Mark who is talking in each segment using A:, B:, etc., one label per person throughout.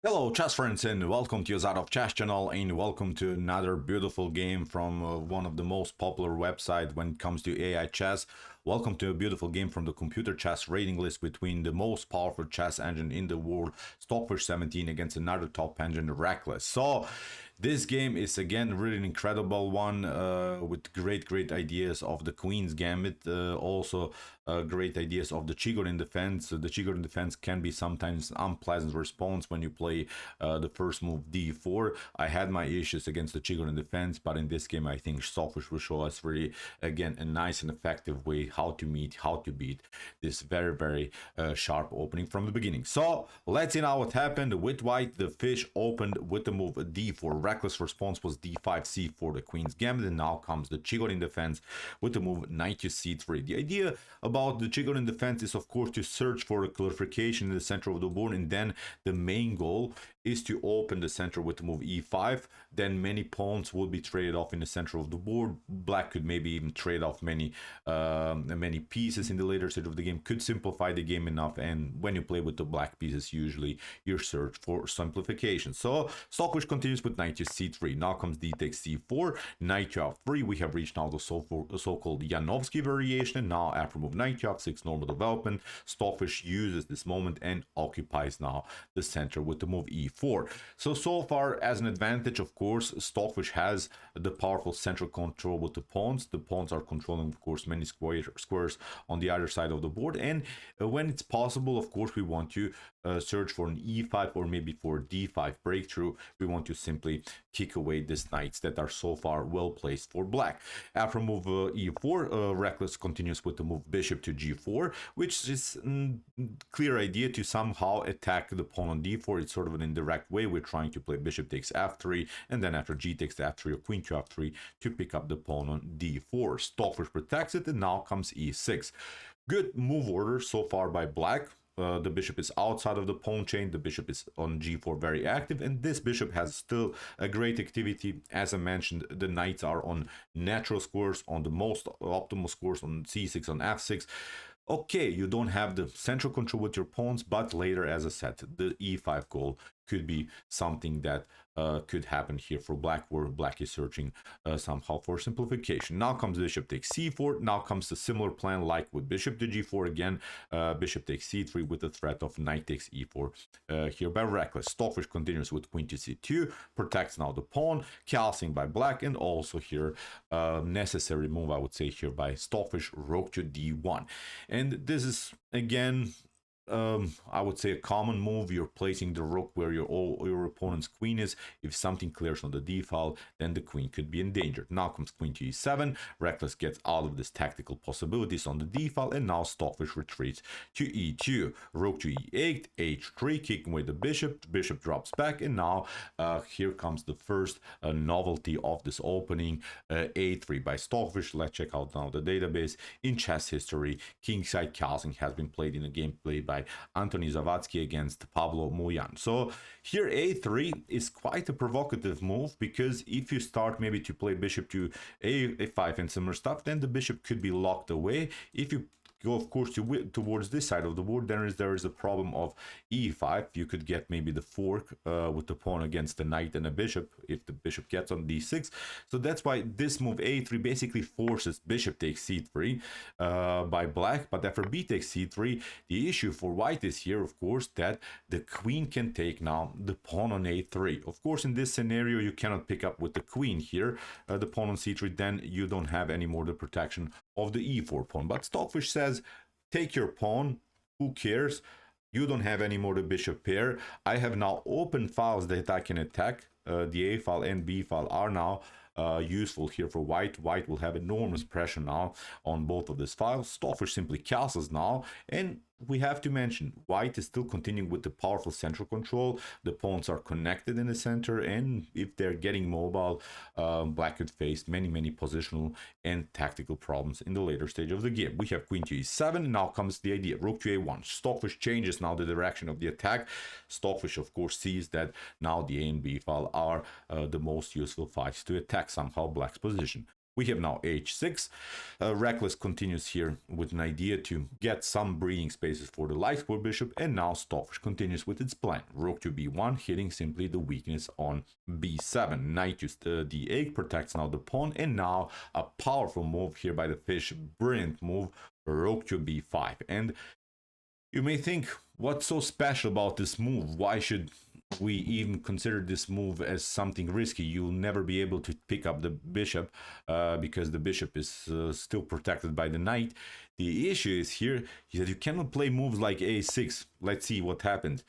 A: Hello chess friends and welcome to Jozarov chess channel and welcome to another beautiful game from one of the most popular websites when it comes to AI chess. Welcome to a beautiful game from the computer chess rating list between the most powerful chess engine in the world, Stockfish 17 against another top engine, Reckless. So this game is again really an incredible one with great ideas of the Queen's Gambit, also great ideas of the Chigorin defense. The Chigorin defense can be sometimes unpleasant response when you play the first move d4. I had my issues against the Chigorin defense, but in this game I think Stockfish will show us really again a nice and effective way how to beat this very sharp opening from the beginning. So let's see now what happened with white. The fish opened with the move d4. Reckless response was d5 c4, the Queen's Gambit, and now comes the Chigorin defense with the move knight to c3. The idea about the Chigorin defense is of course to search for a clarification in the center of the board, and then the main goal is to open the center with the move e5. Then many pawns would be traded off in the center of the board. Black could maybe even trade off many pieces in the later stage of the game, could simplify the game enough. And when you play with the black pieces, usually you search for simplification. So Stockfish continues with knight to c3. Now comes d takes c4, knight to f3. We have reached now the so-called Janovsky variation. And now after move knight to f6, normal development, Stockfish uses this moment and occupies now the center with the move e4. So far as an advantage, of course, Stockfish has the powerful central control with the pawns. The pawns are controlling, of course, many squares on the other side of the board, and when it's possible, of course, we want to search for an e5 or maybe for d5 breakthrough. We want to simply kick away these knights that are so far well placed for black. After move e4, Reckless continues with the move bishop to g4, which is clear idea to somehow attack the pawn on d4. It's sort of an indirect way. We're trying to play bishop takes f3, and then after g takes f3 or queen to f3 to pick up the pawn on d4. Stockfish protects it, and now comes e6. Good move order so far by black. The bishop is outside of the pawn chain. The bishop is on g4 very active, and this bishop has still a great activity. As I mentioned, the knights are on natural squares, on the most optimal squares, on c6, on f6. Okay, you don't have the central control with your pawns, but later, as I said, the e5 goal could be something that could happen here for black, where black is searching somehow for simplification. Now comes bishop takes c4. Now comes the similar plan like with bishop to g4 again. Bishop takes c3 with the threat of knight takes e4 here by Reckless. Stockfish continues with queen to c2, protects now the pawn, calcing by black, and also here necessary move, I would say, here by Stockfish, rook to d1. And this is again I would say a common move. You're placing the rook where your opponent's queen is. If something clears on the d file, then the queen could be endangered. Now comes queen to e7. Reckless gets out of this tactical possibilities on the d file, and now Stockfish retreats to e2. Rook to e8, h3, kicking away the bishop. The bishop drops back, and now here comes the first novelty of this opening, a3 by Stockfish. Let's check out now the database. In chess history, kingside castling has been played in a gameplay by Anthony Zavatsky against Pablo Moyan. So here a3 is quite a provocative move, because if you start maybe to play bishop to a5 and similar stuff, then the bishop could be locked away. If you go, of course, towards this side of the board, there is a problem of e5. You could get maybe the fork with the pawn against the knight and a bishop if the bishop gets on d6. So that's why this move a3 basically forces bishop takes c3 by black. But after b takes c3, the issue for white is here, of course, that the queen can take now the pawn on a3. Of course, in this scenario, you cannot pick up with the queen here, the pawn on c3. Then you don't have any more the protection of the e4 pawn. But Stockfish says, take your pawn, who cares? You don't have any more the bishop pair. I have now open files that I can attack. The a file and b file are now useful here for white. White will have enormous pressure now on both of these files. Stockfish simply castles now, and we have to mention white is still continuing with the powerful central control. The pawns are connected in the center, and if they're getting mobile, black could face many positional and tactical problems in the later stage of the game. We have queen to e7, and now comes the idea, rook to a1. Stockfish changes now the direction of the attack. Stockfish, of course, sees that now the a and b file are the most useful files to attack somehow black's position. We have now h6. Reckless continues here with an idea to get some breathing spaces for the light square bishop, and now Stockfish continues with its plan. Rook to b1, hitting simply the weakness on b7. Knight to d8 protects now the pawn, and now a powerful move here by the fish. Brilliant move, rook to b5. And you may think, what's so special about this move? Why should we even consider this move as something risky? You'll never be able to pick up the bishop because the bishop is still protected by the knight. The issue is here is that you cannot play moves like a6. Let's see what happens.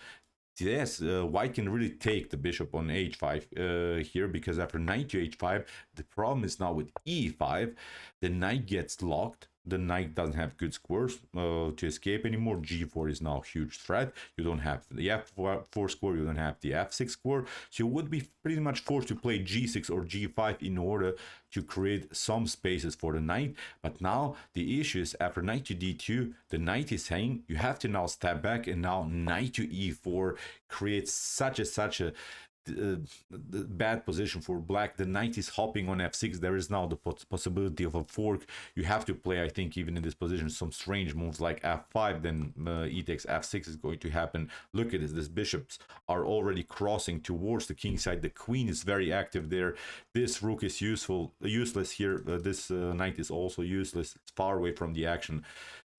A: Yes, white can really take the bishop on h5 here, because after knight to h5, the problem is now with e5, the knight gets locked. The knight doesn't have good squares to escape anymore. g4 is now a huge threat. You don't have the f4 square, you don't have the f6 square, so you would be pretty much forced to play g6 or g5 in order to create some spaces for the knight. But now the issue is, after knight to d2, the knight is hanging. You have to now step back, and now knight to e4 creates such a bad position for black. The knight is hopping on f6. There is now the possibility of a fork. You have to play, I think, even in this position, some strange moves like f5. Then e takes f6 is going to happen. Look at this. These bishops are already crossing towards the king side. The queen is very active there. This rook is useless here. This knight is also useless. It's far away from the action.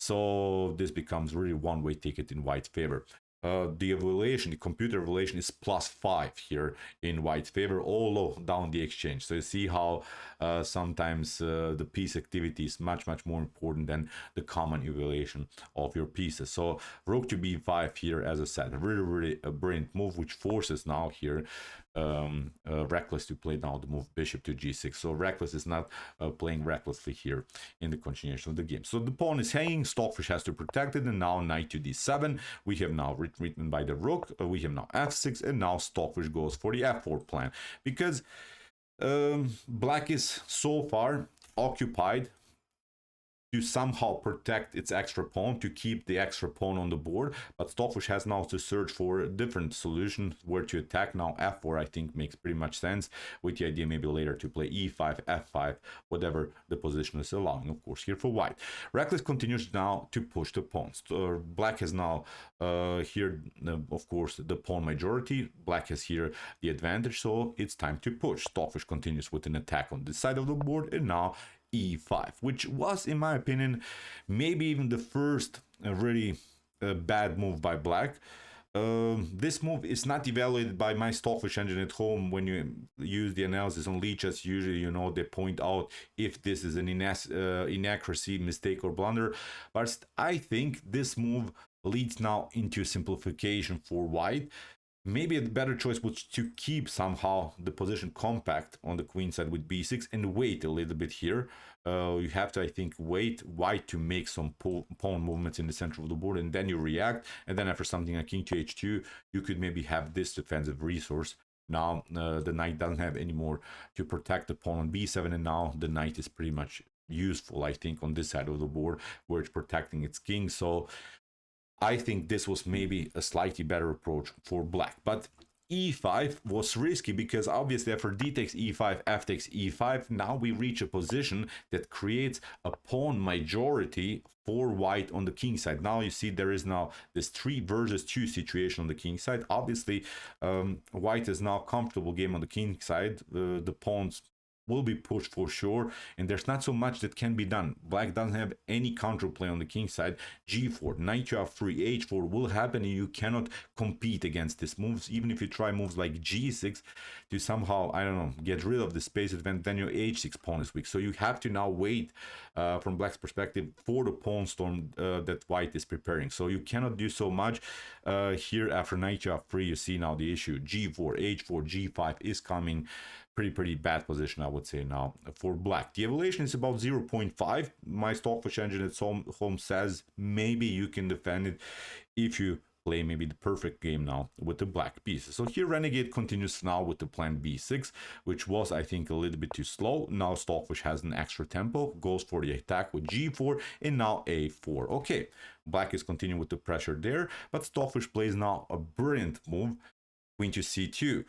A: So this becomes really one-way ticket in white's favor. The evaluation, the computer evaluation is +5 here in white's favor, all down the exchange. So you see how sometimes the piece activity is much more important than the common evaluation of your pieces. So rook to b5 here, as I said, really a brilliant move, which forces now here Reckless to play now the move bishop to g6. So Reckless is not playing recklessly here in the continuation of the game. So the pawn is hanging, Stockfish has to protect it, and now knight to d7. We have now retreatment by the rook, we have now f6, and now Stockfish goes for the f4 plan, because black is so far occupied to somehow protect its extra pawn, to keep the extra pawn on the board, but Stockfish has now to search for a different solution where to attack. Now f4 I think makes pretty much sense, with the idea maybe later to play e5, f5, whatever the position is allowing, of course, here for white. Reckless continues now to push the pawns. Black has now here of course the pawn majority. Black has here the advantage, so it's time to push. Stockfish continues with an attack on this side of the board, and now e5, which was, in my opinion, maybe even the first really bad move by black. This move is not evaluated by my Stockfish engine at home. When you use the analysis on leeches, usually, you know, they point out if this is an inaccuracy, mistake, or blunder. But I think this move leads now into simplification for white. Maybe a better choice was to keep somehow the position compact on the queen side with b6 and wait a little bit here. You have to, I think, wait white to make some pawn movements in the center of the board, and then you react. And then after something like king to h2, you could maybe have this defensive resource. Now the knight doesn't have any more to protect the pawn on b7, and now the knight is pretty much useful, I think, on this side of the board where it's protecting its king. So I think this was maybe a slightly better approach for black. But e5 was risky because obviously after d takes e5, f takes e5, now we reach a position that creates a pawn majority for white on the king side. Now you see there is now this 3 versus 2 situation on the king side. Obviously white is now comfortable game on the king side. The pawns will be pushed for sure, and there's not so much that can be done. Black doesn't have any counterplay on the king side. g4, knight to f3, h4 will happen, and you cannot compete against these moves. Even if you try moves like g6 to somehow, I don't know, get rid of the space advantage, then your h6 pawn is weak. So you have to now wait from black's perspective for the pawn storm that white is preparing. So you cannot do so much here. After knight to f3, you see now the issue. g4, h4, g5 is coming. Pretty bad position, I would say, now for black. The evaluation is about 0.5. My Stockfish engine at home says maybe you can defend it if you play maybe the perfect game now with the black pieces. So here Renegade continues now with the plan b6, which was, I think, a little bit too slow. Now Stockfish has an extra tempo, goes for the attack with g4, and now a4. Okay, black is continuing with the pressure there, but Stockfish plays now a brilliant move. queen to c2.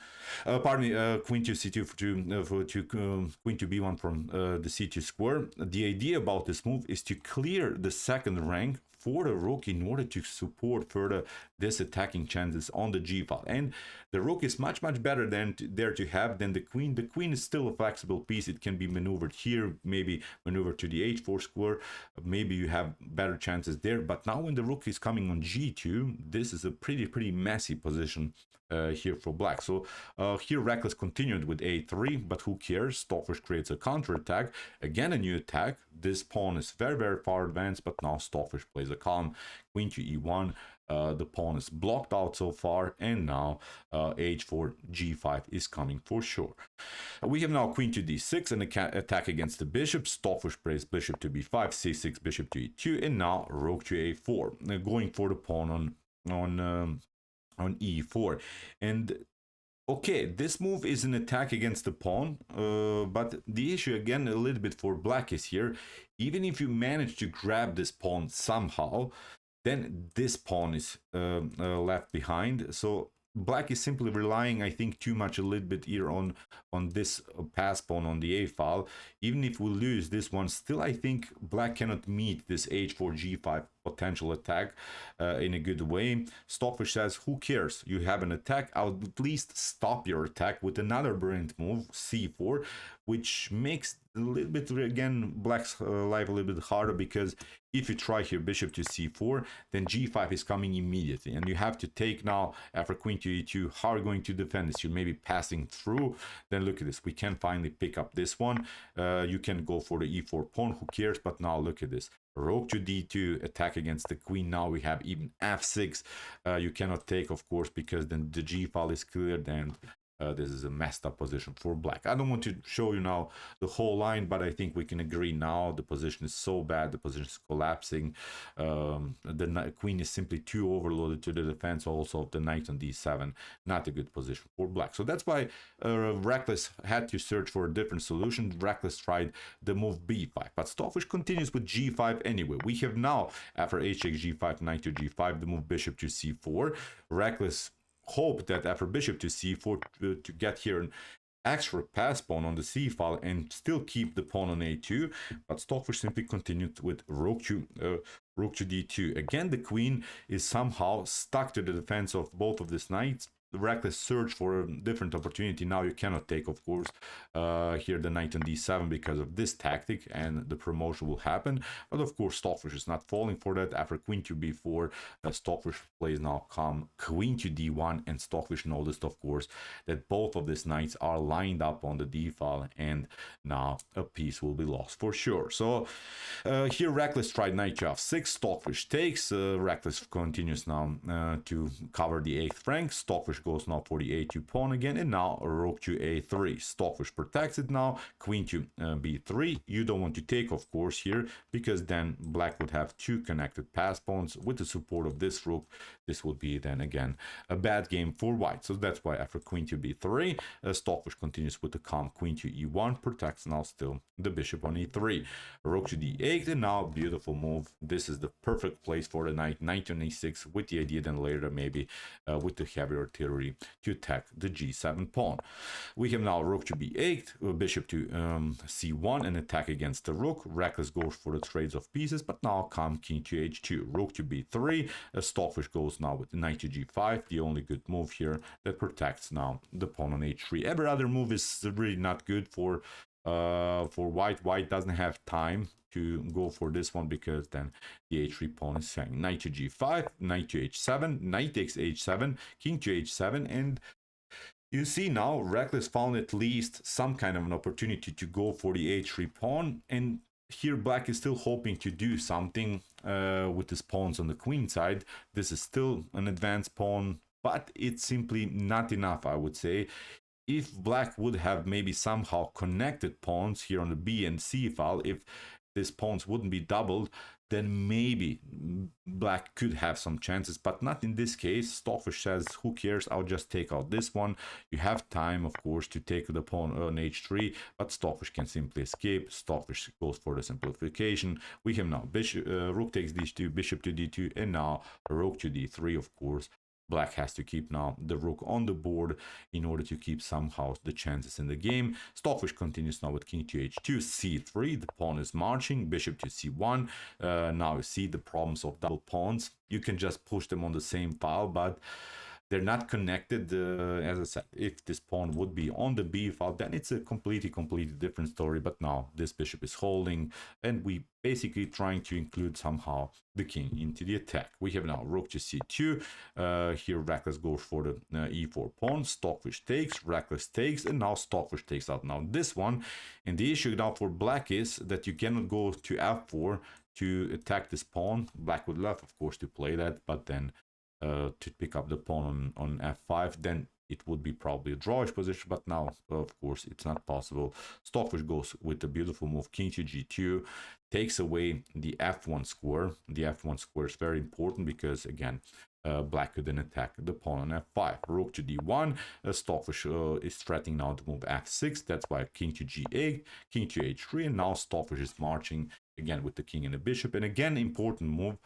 A: Pardon me, queen to c2 queen to b1 from the c2 square. The idea about this move is to clear the second rank for the rook in order to support further this attacking chances on the g file. And the rook is much better than there to have than the queen. The queen is still a flexible piece. It can be maneuvered here, maybe maneuvered to the h4 square. Maybe you have better chances there. But now when the rook is coming on g2, this is a pretty messy position here for black. So here Reckless continued with a3, but who cares? Stockfish creates a counterattack. Again, a new attack. This pawn is very far advanced, but now Stockfish plays a calm queen to e1. The pawn is blocked out so far, and now h4 g5 is coming for sure. We have now queen to d6, an attack against the bishop. Stockfish plays bishop to b5, c6, bishop to e2, and now rook to a4, going for the pawn on e4. And okay, this move is an attack against the pawn, but the issue again a little bit for black is here, even if you manage to grab this pawn somehow, then this pawn is left behind. So black is simply relying, I think, too much a little bit here on this pass pawn on the a file. Even if we lose this one, still I think black cannot meet this h4 g5 potential attack in a good way. Stockfish says, who cares? You have an attack. I'll at least stop your attack with another brilliant move, c4, which makes a little bit, again, black's life a little bit harder, because if you try here bishop to c4, then g5 is coming immediately, and you have to take now after queen to e2. How are you going to defend this? You're maybe passing through. Then look at this. We can finally pick up this one. You can go for the e4 pawn. Who cares? But now look at this. Rook to d2, attack against the queen. Now we have even f6. You cannot take, of course, because then the g file is cleared, and this is a messed up position for black. I don't want to show you now the whole line, but I think we can agree now the position is so bad, the position is collapsing. The queen is simply too overloaded to the defense also of the knight on d7. Not a good position for black. So that's why Reckless had to search for a different solution. Reckless tried the move b5, but Stockfish continues with g5 anyway. We have now, after h takes g5, knight to g5, the move bishop to c4. Reckless hope that after bishop to c4 to get here an extra pass pawn on the c file and still keep the pawn on a2, but Stockfish simply continued with rook to d2. Again, the queen is somehow stuck to the defense of both of these knights. The Reckless search for a different opportunity. Now you cannot take, of course, here the knight on d7 because of this tactic, and the promotion will happen. But of course, Stockfish is not falling for that. After queen to b4, Stockfish plays now calm queen to d1, and Stockfish noticed, of course, that both of these knights are lined up on the d file, and now a piece will be lost for sure. So here Reckless tried knight to f6. Stockfish takes. Reckless continues now to cover the 8th rank. Stockfish goes now for the a2 pawn again, and now rook to a3. Stockfish protects it now. Queen to b3. You don't want to take, of course, here, because then black would have two connected pass pawns. With the support of this rook, this would be then again a bad game for white. So that's why after queen to b3, Stockfish continues with the calm queen to e1, protects now still the bishop on e3. Rook to d8, and now beautiful move. This is the perfect place for the knight. Knight on e6, with the idea then later maybe with the heavier artillery to attack the g7 pawn. We have now rook to b8, bishop to c1, an attack against the rook. Reckless goes for the trades of pieces, but now calm king to h2. Rook to b3, Stockfish goes now with the knight to g5, the only good move here that protects now the pawn on h3. Every other move is really not good for white. White doesn't have time to go for this one, because then the h3 pawn is saying knight to g5, knight to h7, knight takes h7, king to h7, and you see now Reckless found at least some kind of an opportunity to go for the h3 pawn, and here black is still hoping to do something with his pawns on the queen side. This is still an advanced pawn, but it's simply not enough, I would say. If black would have maybe somehow connected pawns here on the b and c file, if these pawns wouldn't be doubled, then maybe black could have some chances, but not in this case. Stockfish says, who cares, I'll just take out this one. You have time, of course, to take the pawn on h3, but Stockfish can simply escape. Stockfish goes for the simplification. We have now bishop, rook takes d2, bishop to d2, and now rook to d3, of course, Black has to keep now the rook on the board in order to keep somehow the chances in the game. Stockfish continues now with king to h2, c3. The pawn is marching, bishop to c1. Now you see the problems of double pawns. You can just push them on the same file, but they're not connected. As I said, if this pawn would be on the b file, then it's a completely different story. But now this bishop is holding, and we basically trying to include somehow the king into the attack. We have now rook to c2. Here Reckless goes for the e4 pawn. Stockfish takes, Reckless takes, and now Stockfish takes out now this one. And the issue now for Black is that you cannot go to f4 to attack this pawn. Black would love, of course, to play that, but then to pick up the pawn on f5, then it would be probably a drawish position, but now of course it's not possible. Stockfish goes with a beautiful move, king to g2, takes away the f1 square. The f1 square is very important because again Black could then attack the pawn on f5. Rook to d1. Stockfish is threatening now to move f6. That's why king to g8, king to h3, and now Stockfish is marching again with the king and the bishop. And again, important move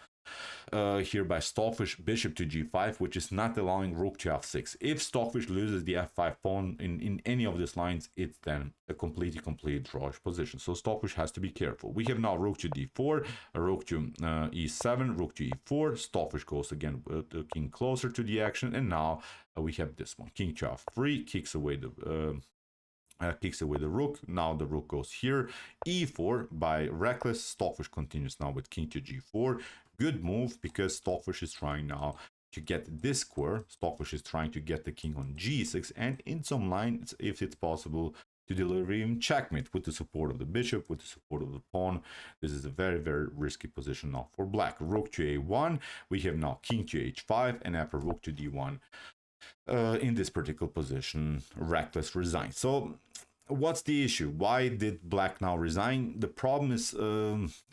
A: here by Stockfish, bishop to g5, which is not allowing rook to f6. If Stockfish loses the f5 pawn in any of these lines, it's then a completely drawish position. So Stockfish has to be careful. We have now rook to d4, a rook to e7, rook to e4. Stockfish goes again with the king closer to the action, and now we have this one, king to f3, kicks away the rook. Now the rook goes here, e4 by Reckless. Stockfish continues now with king to g4. Good move because Stockfish is trying now to get this square. Stockfish is trying to get the king on g6, and in some lines, if it's possible, to deliver even checkmate with the support of the bishop, with the support of the pawn. This is a very risky position now for Black. Rook to a1. We have now king to h5, and after rook to d1. In this particular position, Reckless resigns. So what's the issue? Why did Black now resign? The problem is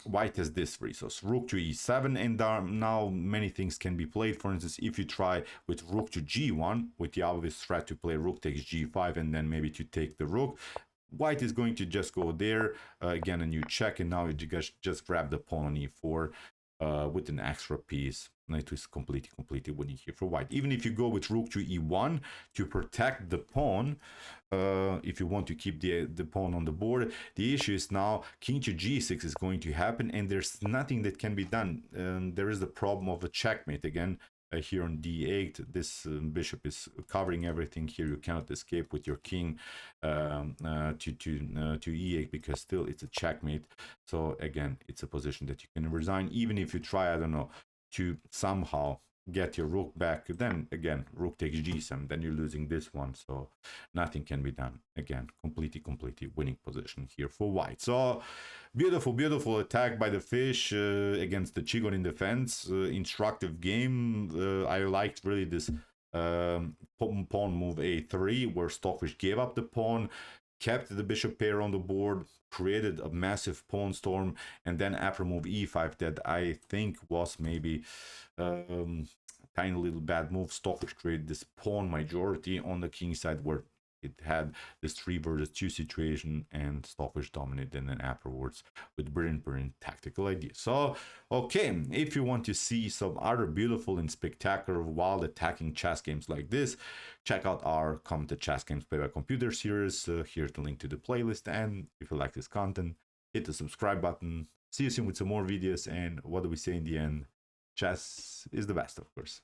A: White has this resource, rook to e7, and now many things can be played. For instance, if you try with rook to g1 with the obvious threat to play rook takes g5 and then maybe to take the rook, White is going to just go there, again a new check, and now you just grab the pawn on e4 with an extra piece. It is completely winning here for White. Even if you go with rook to e1 to protect the pawn, if you want to keep the pawn on the board, the issue is now king to g6 is going to happen, and there's nothing that can be done. There is the problem of a checkmate again. Here on d8, this bishop is covering everything here. You cannot escape with your king to e8 because still it's a checkmate. So again, it's a position that you can resign. Even if you try, I don't know, to somehow get your rook back, then again rook takes g7, then you're losing this one, so nothing can be done. Again, completely winning position here for White. So beautiful attack by the fish against the Chigorin defense. Instructive game. I liked really this pawn move a3 where Stockfish gave up the pawn, kept the bishop pair on the board, created a massive pawn storm, and then after move e5 that I think was maybe tiny little bad move, Stockfish created this pawn majority on the king side where it had this 3 versus 2 situation, and Stockfish dominated, and then afterwards with brilliant tactical ideas. So okay, if you want to see some other beautiful and spectacular wild attacking chess games like this, check out our commented chess games played by computer series. Here's the link to the playlist, and if you like this content, hit the subscribe button. See you soon with some more videos, and what do we say in the end? Chess is the best, of course.